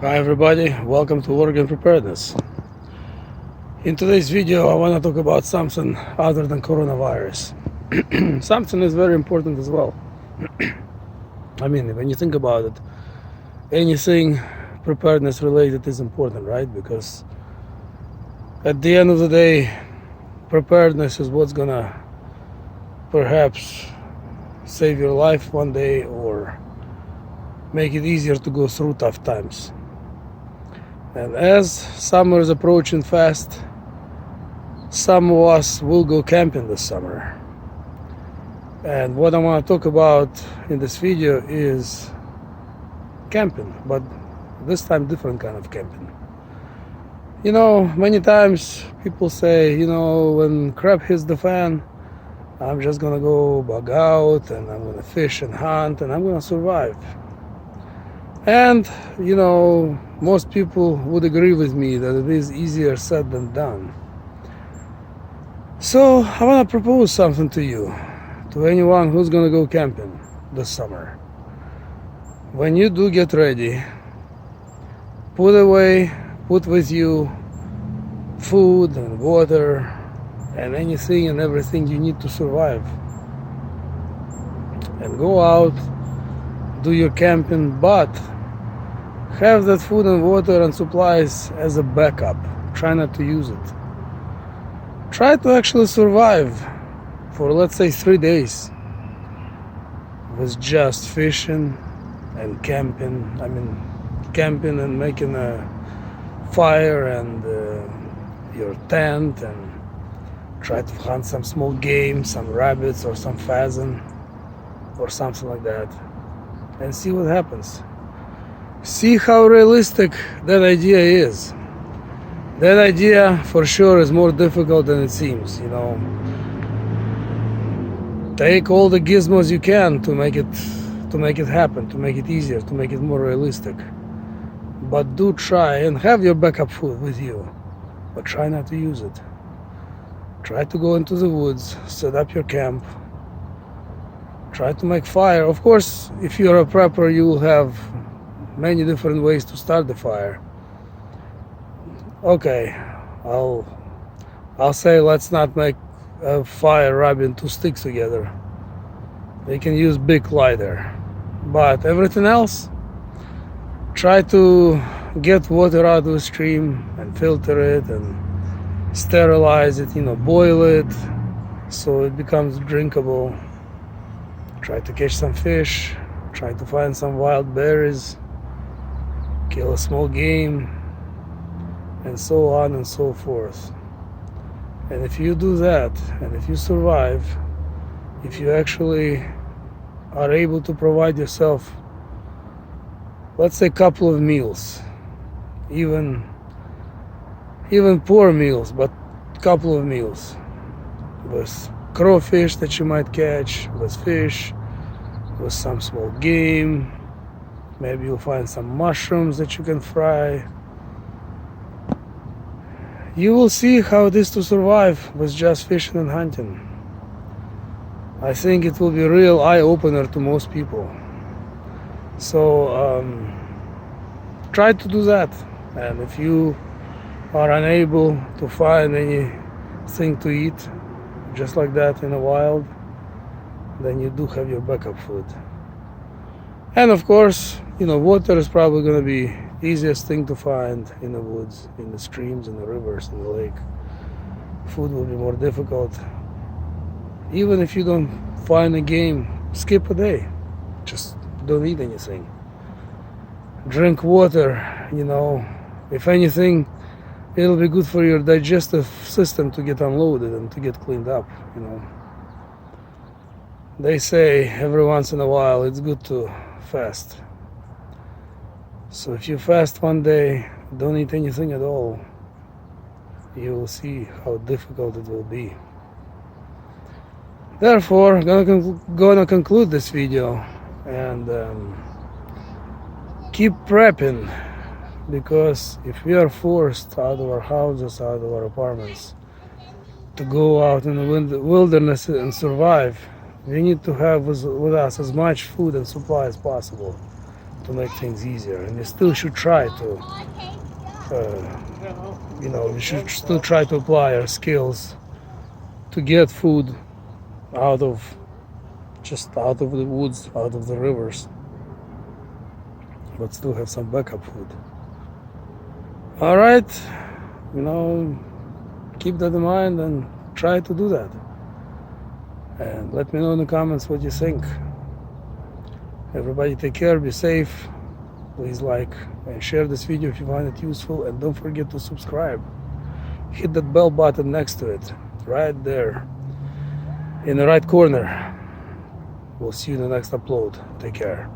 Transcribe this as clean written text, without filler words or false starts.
Hi everybody, welcome to Organ Preparedness. In today's video I want to talk about something other than coronavirus. Something is very important as well. I mean, when you think about it, anything preparedness related is important, right? Because at the end of the day, preparedness is what's gonna perhaps save your life one day or make it easier to go through tough times. And as summer is approaching fast, some of us will go camping this summer. And what I want to talk about in this video is camping, but this time different kind of camping. You know, many times people say, when crap hits the fan, I'm just gonna go bug out and I'm gonna fish and hunt and I'm gonna survive. And, most people would agree with me that it is easier said than done. So I want to propose something to you, to anyone who's gonna go camping this summer. When you do get ready, put with you food and water and anything and everything you need to survive. And go out, do your camping, but have that food and water and supplies as a backup. Try not to use it. Try to actually survive for, let's say, 3 days with just fishing and camping. Camping and making a fire and your tent, and try to hunt some small game, some rabbits or some pheasant or something like that, and see what happens. See how realistic that idea is. That idea for sure is more difficult than it seems, Take all the gizmos you can to make it happen, to make it easier, to make it more realistic. But do try and have your backup food with you, but try not to use it. Try to go into the woods, set up your camp, try to make fire. Of course, if you're a prepper, you will have many different ways to start the fire. Okay, I'll say let's not make a fire rubbing 2 sticks together. They can use big lighter. But everything else, try to get water out of the stream and filter it and sterilize it, boil it so it becomes drinkable. Try to catch some fish, try to find some wild berries, kill a small game, and so on and so forth. And if you do that, and if you survive, if you actually are able to provide yourself, let's say, a couple of meals, even poor meals, but a couple of meals, with crawfish that you might catch, with fish, with some small game. Maybe you'll find some mushrooms that you can fry. You will see how it is to survive with just fishing and hunting. I think it will be a real eye-opener to most people. So try to do that. And if you are unable to find anything to eat just like that in the wild, then you do have your backup food. And of course, water is probably going to be the easiest thing to find in the woods, in the streams, in the rivers, in the lake. Food will be more difficult. Even if you don't find a game, skip a day. Just don't eat anything. Drink water, If anything, it'll be good for your digestive system to get unloaded and to get cleaned up, They say every once in a while it's good to fast. So if you fast one day, don't eat anything at all, you will see how difficult it will be. Therefore, I'm gonna conclude this video and keep prepping, because if we are forced out of our houses, out of our apartments, to go out in the wilderness and survive, we need to have with us as much food and supply as possible to make things easier, and you still should try to, we should still try to apply our skills to get food out of the woods, out of the rivers, but still have some backup food. All right, keep that in mind and try to do that. And let me know in the comments what you think. Everybody take care, be safe. Please like and share this video if you find it useful, and don't forget to subscribe. Hit that bell button next to it, right there in the right corner. We'll see you in the next upload. Take care.